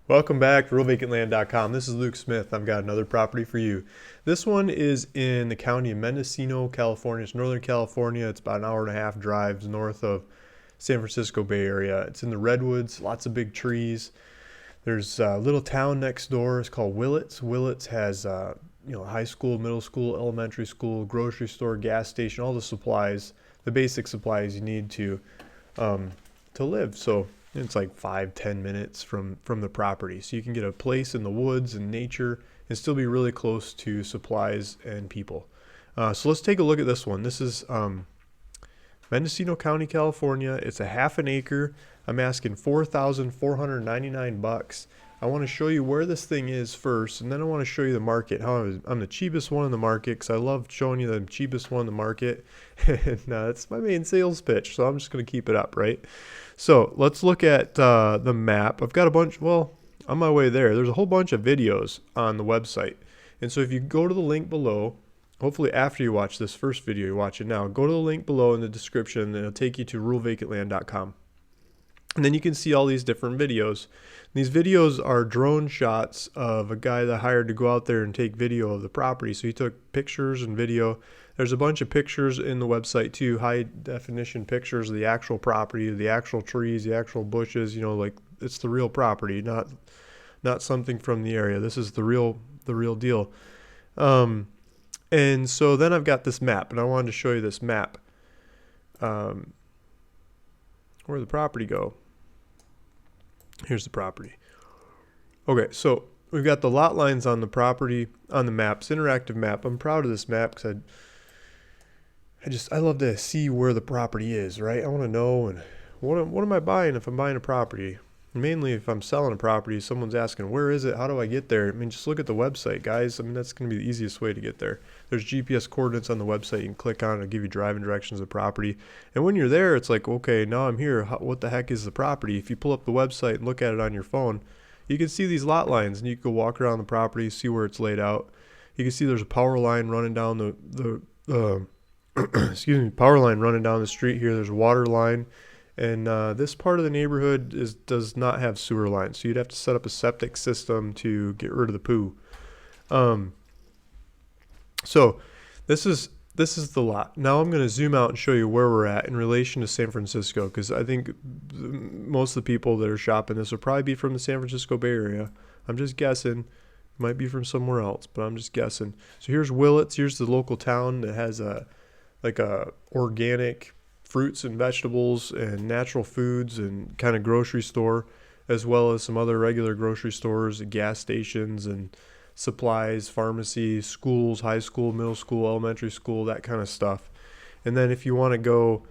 Welcome back to RealVacantLand.com. This is Luke Smith. I've got another property for you. This one is in the county of Mendocino, California. It's Northern California. It's about an hour and a half drives north of San Francisco Bay Area. It's in the redwoods, lots of big trees. There's a little town next door. It's called Willits. Willits has high school, middle school, elementary school, grocery store, gas station, all the supplies, the basic supplies you need to live. So it's like 5-10 minutes from the property, so you can get a place in the woods and nature and still be really close to supplies and people. So let's take a look at this one. This is Mendocino County, California. It's a half an acre. I'm asking $4,499. I want to show you where this thing is first, and then I want to show you the market. How I'm the cheapest one in the market, because I love showing you the cheapest one in the market. And it's my main sales pitch, so I'm just going to keep it up, right? So let's look at the map. I've got a bunch, well, on my way there, there's a whole bunch of videos on the website. And so if you go to the link below, hopefully after you watch this first video, you watch it now, go to the link below in the description, and it'll take you to RealVacantLand.com. And then you can see all these different videos. These videos are drone shots of a guy that hired to go out there and take video of the property. So he took pictures and video. There's a bunch of pictures in the website too, high definition pictures of the actual property, the actual trees, the actual bushes, like it's the real property, not something from the area. This is the real deal. And so then I've got this map, and I wanted to show you this map. Where'd the property go? Here's the property. Okay, so we've got the lot lines on the property on the maps, interactive map. I'm proud of this map because I love to see where the property is, right? I want to know, and what am I buying if I'm buying a property? Mainly if I'm selling a property, someone's asking, where is it? How do I get there? I mean, just look at the website, guys. I mean, that's going to be the easiest way to get there. There's GPS coordinates on the website. You can click on it. It'll give you driving directions of the property. And when you're there, it's like, okay, now I'm here. What the heck is the property? If you pull up the website and look at it on your phone, you can see these lot lines, and you can go walk around the property, see where it's laid out. You can see there's a power line running down the power line running down the street here. There's a water line. And this part of the neighborhood does not have sewer lines, so you'd have to set up a septic system to get rid of the poo. So this is the lot. Now I'm going to zoom out and show you where we're at in relation to San Francisco, because I think most of the people that are shopping this will probably be from the San Francisco Bay Area. I'm just guessing. Might be from somewhere else, but I'm just guessing. So here's Willits. Here's the local town that has a organic fruits and vegetables and natural foods and kind of grocery store, as well as some other regular grocery stores, gas stations and supplies, pharmacy, schools, high school, middle school, elementary school, that kind of stuff. And then if you want to go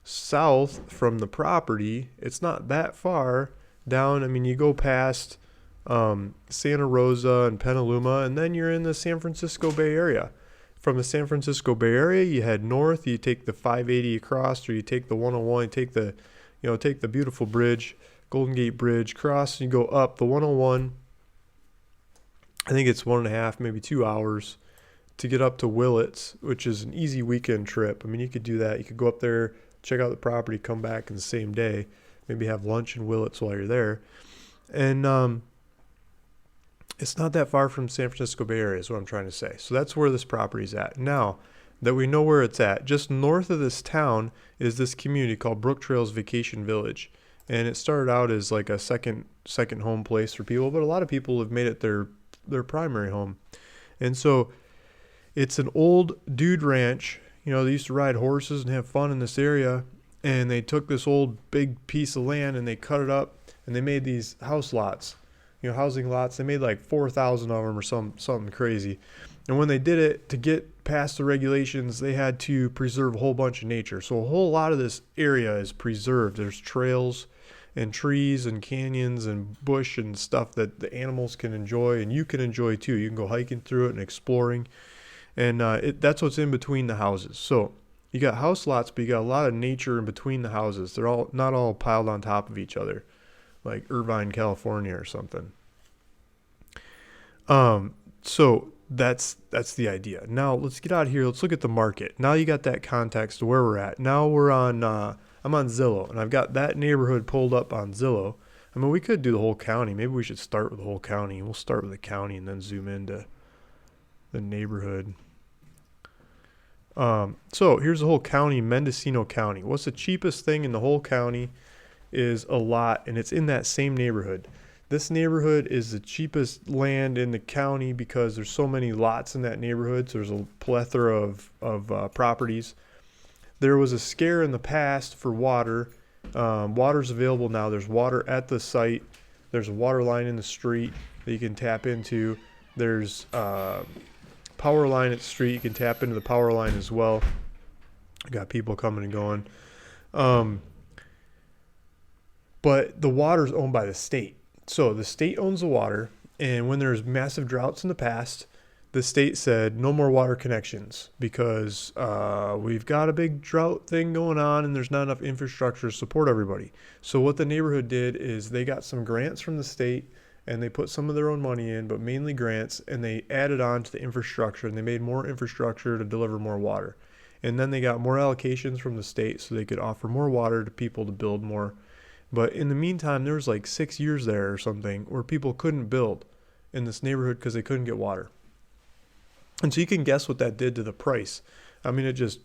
south from the property, it's not that far down. I mean, you go past Santa Rosa and Petaluma, and then you're in the San Francisco Bay Area. From the San Francisco Bay Area, you head north, you take the 580 across, or you take the 101, you take the beautiful bridge, Golden Gate Bridge, cross, and you go up the 101. I think it's 1.5, maybe 2 hours to get up to Willits, which is an easy weekend trip. I mean, you could do that. You could go up there, check out the property, come back in the same day, maybe have lunch in Willits while you're there. And it's not that far from San Francisco Bay Area is what I'm trying to say. So that's where this property's at. Now that we know where it's at, just north of this town is this community called Brook Trails Vacation Village. And it started out as like a second home place for people, but a lot of people have made it their primary home. And so it's an old dude ranch. They used to ride horses and have fun in this area. And they took this old big piece of land and they cut it up and they made these house lots. Housing lots. They made like 4,000 of them or something crazy. And when they did it, to get past the regulations, they had to preserve a whole bunch of nature. So a whole lot of this area is preserved. There's trails and trees and canyons and bush and stuff that the animals can enjoy, and you can enjoy too. You can go hiking through it and exploring. And that's what's in between the houses. So you got house lots, but you got a lot of nature in between the houses. They're not all piled on top of each other, like Irvine, California or something. So that's the idea. Now let's get out of here. Let's look at the market. Now you got that context of where we're at. Now we're on, I'm on Zillow, and I've got that neighborhood pulled up on Zillow. I mean, we could do the whole county. Maybe we should start with the whole county. We'll start with the county and then zoom into the neighborhood. So here's the whole county, Mendocino County. What's the cheapest thing in the whole county is a lot, and it's in that same neighborhood. This neighborhood is the cheapest land in the county because there's so many lots in that neighborhood. So there's a plethora of properties. There was a scare in the past for water. Water's available now. There's water at the site. There's a water line in the street that you can tap into. There's power line at the street. You can tap into the power line as well. Got people coming and going. But the water is owned by the state. So the state owns the water, and when there's massive droughts in the past, the state said no more water connections because we've got a big drought thing going on and there's not enough infrastructure to support everybody. So what the neighborhood did is they got some grants from the state and they put some of their own money in, but mainly grants, and they added on to the infrastructure and they made more infrastructure to deliver more water. And then they got more allocations from the state so they could offer more water to people to build more. But in the meantime, there was like 6 years there or something where people couldn't build in this neighborhood because they couldn't get water. And so you can guess what that did to the price. I mean, it just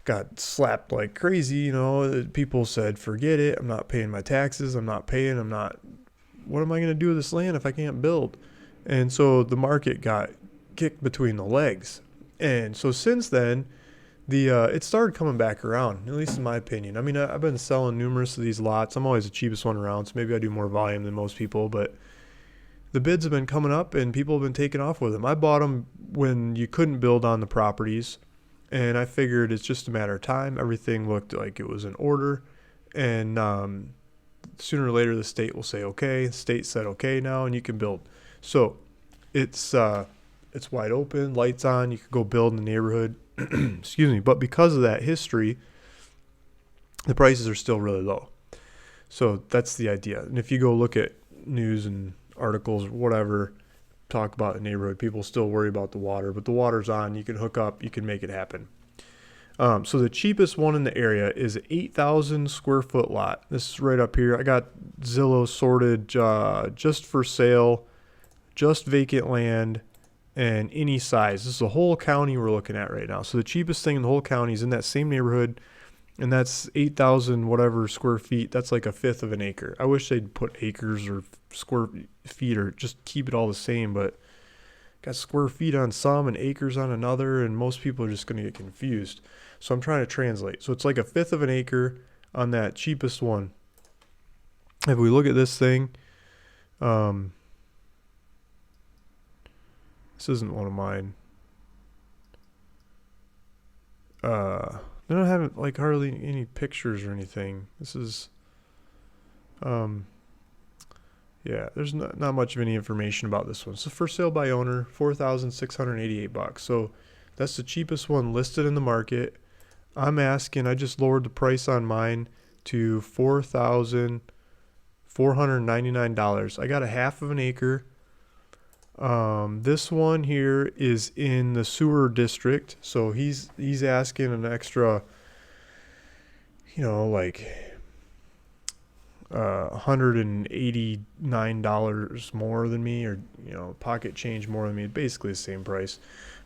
got slapped like crazy, you know. People said, forget it. I'm not paying my taxes. What am I going to do with this land if I can't build? And so the market got kicked between the legs. And so since then, it started coming back around, at least in my opinion. I mean, I've been selling numerous of these lots. I'm always the cheapest one around, so maybe I do more volume than most people, but the bids have been coming up and people have been taking off with them. I bought them when you couldn't build on the properties, and I figured it's just a matter of time. Everything looked like it was in order, and sooner or later the state will say okay. The state said okay now, and you can build. So it's wide open, lights on. You could go build in the neighborhood. Excuse me. But because of that history, the prices are still really low. So that's the idea. And if you go look at news and articles or whatever, talk about the neighborhood, people still worry about the water, but the water's on. You can hook up. You can make it happen. So the cheapest one in the area is an 8,000 square foot lot. This is right up here. I got Zillow sorted just for sale, just vacant land, and any size. This is the whole county we're looking at right now. So the cheapest thing in the whole county is in that same neighborhood, and that's 8,000 whatever square feet. That's like a fifth of an acre. I wish they'd put acres or square feet or just keep it all the same, but got square feet on some and acres on another, and most people are just going to get confused. So I'm trying to translate. So it's like a fifth of an acre on that cheapest one. If we look at this thing, this isn't one of mine. They don't have like hardly any pictures or anything. This is, yeah, there's not much of any information about this one. So for sale by owner, $4,688. So that's the cheapest one listed in the market. I just lowered the price on mine to $4,499. I got a half of an acre. This one here is in the sewer district, so he's asking an extra, like $189 more than me, or pocket change more than me. Basically the same price,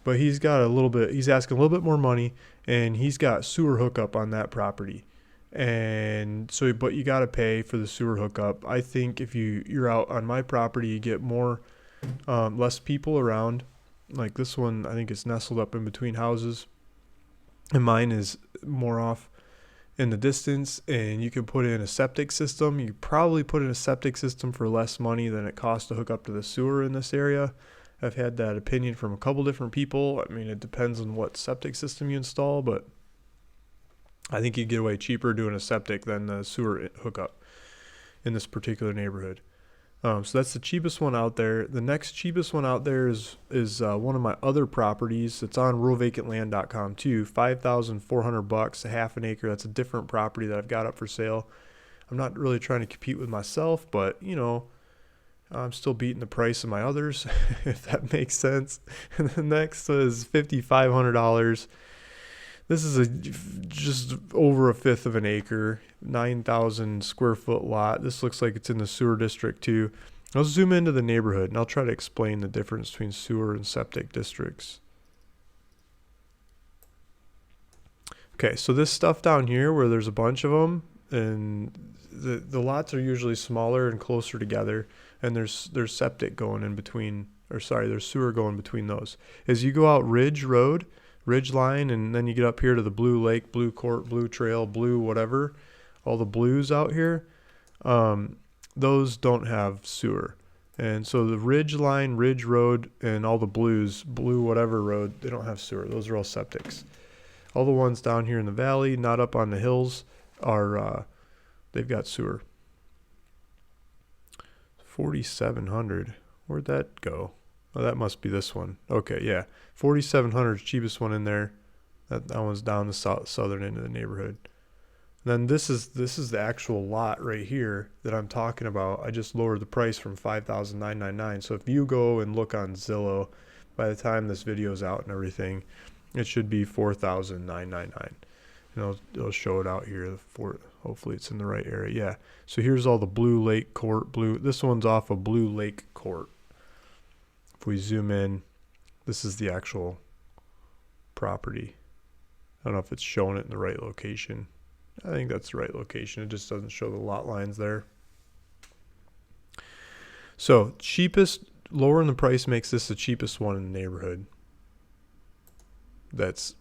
but he's asking a little bit more money, and he's got sewer hookup on that property. And so, but you got to pay for the sewer hookup. I think if you're out on my property, you get more. Less people around. Like this one, I think it's nestled up in between houses, and mine is more off in the distance, and you can put in a septic system. You probably put in a septic system for less money than it costs to hook up to the sewer in this area. I've had that opinion from a couple different people. I mean, it depends on what septic system you install, but I think you get away cheaper doing a septic than the sewer hookup in this particular neighborhood. So that's the cheapest one out there. The next cheapest one out there is one of my other properties. It's on ruralvacantland.com too. $5,400, a half an acre. That's a different property that I've got up for sale. I'm not really trying to compete with myself, but I'm still beating the price of my others, if that makes sense. And the next is $5,500. This is just over a fifth of an acre, 9,000 square foot lot. This looks like it's in the sewer district too. I'll zoom into the neighborhood and I'll try to explain the difference between sewer and septic districts. Okay, so this stuff down here where there's a bunch of them, and the lots are usually smaller and closer together, and there's septic going in between, or sorry, there's sewer going between those. As you go out Ridge Road, Ridge Line, and then you get up here to the Blue Lake, Blue Court, Blue Trail, Blue whatever, all the blues out here, those don't have sewer. And so the Ridge Line, Ridge Road, and all the blues, Blue whatever road, they don't have sewer. Those are all septics. All the ones down here in the valley, not up on the hills, are they've got sewer. 4,700. Where'd that go? Oh, that must be this one. Okay, yeah. 4,700 is the cheapest one in there. That one's down the southern end of the neighborhood. And then this is the actual lot right here that I'm talking about. I just lowered the price from $5,999. So if you go and look on Zillow, by the time this video is out and everything, it should be $4,999. And it'll show it out here. Hopefully it's in the right area. Yeah. So here's all the Blue Lake Court. This one's off of Blue Lake Court. If we zoom in, this is the actual property. I don't know if it's showing it in the right location. I think that's the right location. It just doesn't show the lot lines there. So lowering the price makes this the cheapest one in the neighborhood. It's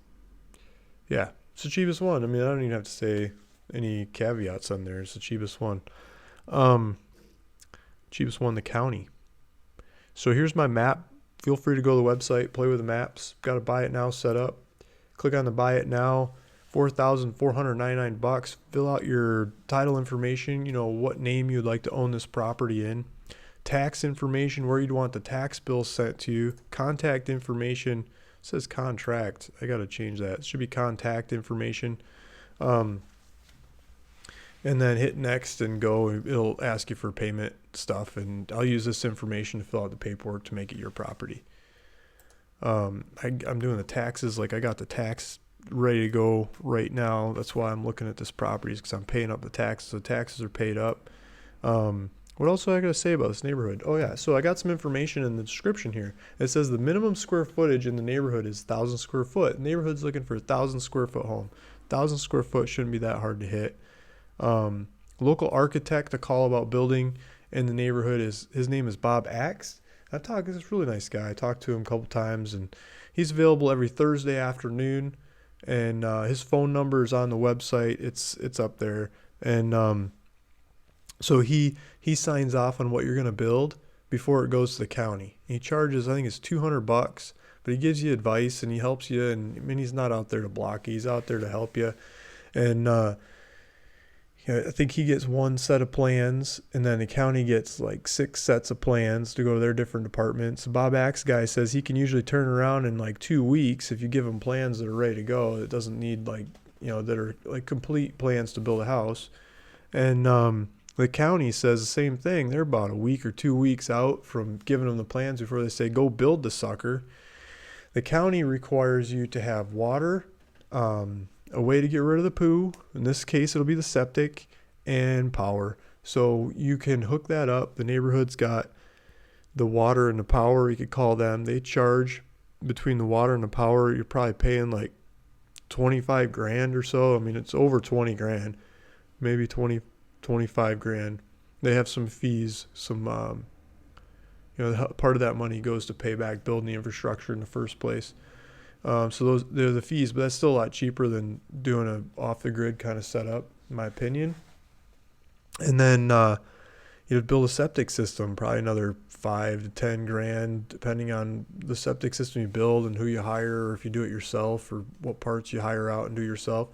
the cheapest one. I mean, I don't even have to say any caveats on there. It's the cheapest one. Cheapest one in the county. So here's my map. Feel free to go to the website, play with the maps. Got a buy it now set up. Click on the buy it now. $4,499. Fill out your title information. What name you'd like to own this property in. Tax information, where you'd want the tax bill sent to you. Contact information. It says contract. I got to change that. It should be contact information. And then hit next and go. It'll ask you for payment stuff. And I'll use this information to fill out the paperwork to make it your property. I'm doing the taxes. Like I got the tax ready to go right now. That's why I'm looking at this property, because I'm paying up the taxes. The taxes are paid up. What else do I got to say about this neighborhood? Oh yeah, so I got some information in the description here. It says the minimum square footage in the neighborhood is 1,000 square foot. The neighborhood's looking for a 1,000 square foot home. 1,000 square foot shouldn't be that hard to hit. Local architect to call about building in the neighborhood his name is Bob Axe. He's a really nice guy. I talked to him a couple times, and he's available every Thursday afternoon. And his phone number is on the website. It's up there. And so he signs off on what you're going to build before it goes to the county. He charges, I think it's $200, but he gives you advice and he helps you. And I mean, he's not out there to block you. He's out there to help you. And I think he gets one set of plans, and then the county gets like 6 sets of plans to go to their different departments. Bob Axe guy says he can usually turn around in like 2 weeks if you give him plans that are ready to go. It doesn't need that are like complete plans to build a house. And the county says the same thing. They're about a week or 2 weeks out from giving them the plans before they say, go build the sucker. The county requires you to have water, a way to get rid of the poo. In this case, it'll be the septic, and power. So you can hook that up. The neighborhood's got the water and the power. You could call them. They charge between the water and the power. You're probably paying like 25 grand or so. I mean, it's over 20 grand, maybe 20, 25 grand. They have some fees, some, part of that money goes to pay back building the infrastructure in the first place. So they're the fees, but that's still a lot cheaper than doing a off the grid kind of setup, in my opinion. And then you'd build a septic system, probably another 5 to 10 grand, depending on the septic system you build and who you hire, or if you do it yourself, or what parts you hire out and do yourself.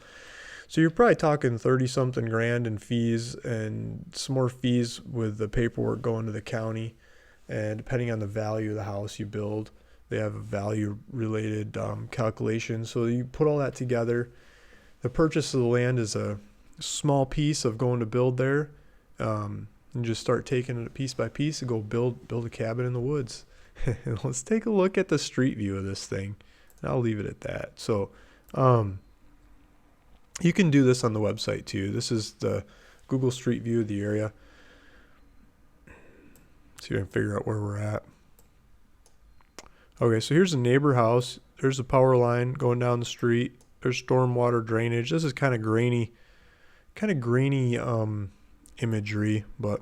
So you're probably talking 30 something grand in fees, and some more fees with the paperwork going to the county. And depending on the value of the house you build, they have a value related calculation. So you put all that together. The purchase of the land is a small piece of going to build there. And just start taking it piece by piece and go build a cabin in the woods. Let's take a look at the street view of this thing. And I'll leave it at that. So You can do this on the website too. This is the Google Street View of the area. See if I can figure out where we're at. Okay, so here's a neighbor house. There's a power line going down the street. There's stormwater drainage. This is kind of grainy imagery, but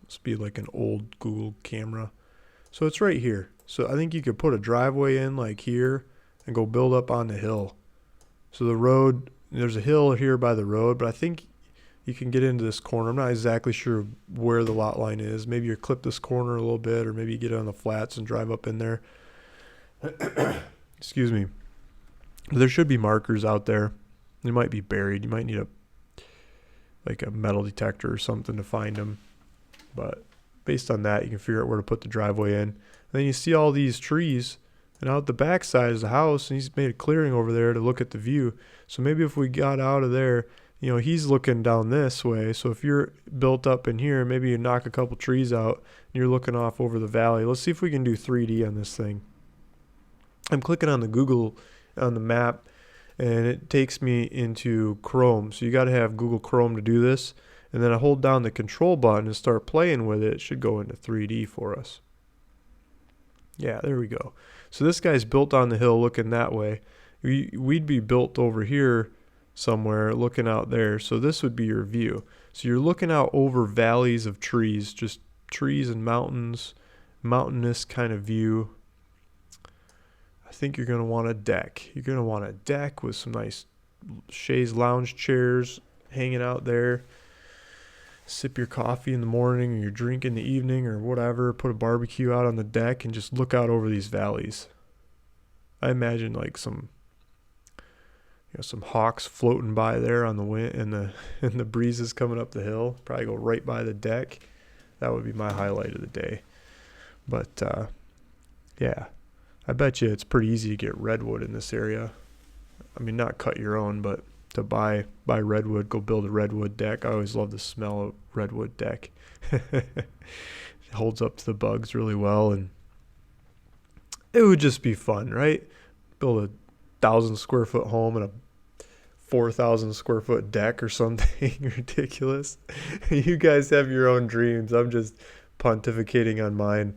must be like an old Google camera. So it's right here. So I think you could put a driveway in like here and go build up on the hill. So the road, there's a hill here by the road, but I think you can get into this corner. I'm not exactly sure where the lot line is. Maybe you clip this corner a little bit, or maybe you get on the flats and drive up in there. Excuse me. There should be markers out there. They might be buried. You might need a metal detector or something to find them. But based on that, you can figure out where to put the driveway in. And then you see all these trees, and out the back side is the house, and he's made a clearing over there to look at the view. So maybe if we got out of there, he's looking down this way. So if you're built up in here, maybe you knock a couple trees out and you're looking off over the valley. Let's see if we can do 3D on this thing. I'm clicking on the map, and it takes me into Chrome. So you got to have Google Chrome to do this. And then I hold down the control button and start playing with it. It should go into 3D for us. Yeah, there we go. So this guy's built on the hill looking that way. We'd be built over here somewhere looking out there. So this would be your view. So you're looking out over valleys of trees, just trees and mountains, mountainous kind of view. I think you're going to want a deck. You're going to want a deck with some nice chaise lounge chairs hanging out there. Sip your coffee in the morning, or your drink in the evening, or whatever. Put a barbecue out on the deck and just look out over these valleys. I imagine like some hawks floating by there on the wind, and the breezes coming up the hill. Probably go right by the deck. That would be my highlight of the day. But yeah, I bet you it's pretty easy to get redwood in this area. I mean, not cut your own, but to buy redwood, go build a redwood deck. I always love the smell of redwood deck. It holds up to the bugs really well, and it would just be fun, right? Build a 1,000 square foot home and a 4,000 square foot deck or something ridiculous. You guys have your own dreams. I'm just pontificating on mine.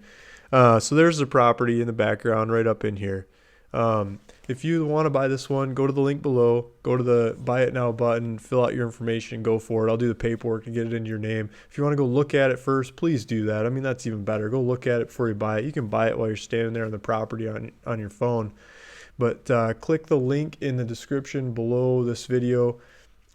So there's the property in the background right up in here. If you want to buy this one, go to the link below, go to the buy it now button, fill out your information, go for it. I'll do the paperwork to get it into your name. If you want to go look at it first, please do that. I mean, that's even better. Go look at it before you buy it. You can buy it while you're standing there on the property on your phone. But click the link in the description below this video,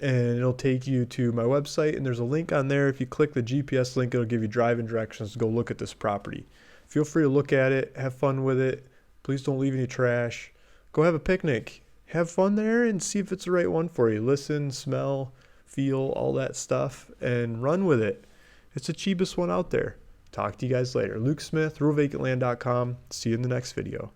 and it'll take you to my website. And there's a link on there. If you click the GPS link, it'll give you driving directions to go look at this property. Feel free to look at it, have fun with it. Please don't leave any trash. Go have a picnic. Have fun there and see if it's the right one for you. Listen, smell, feel, all that stuff, and run with it. It's the cheapest one out there. Talk to you guys later. Luke Smith, RuralVacantLand.com. See you in the next video.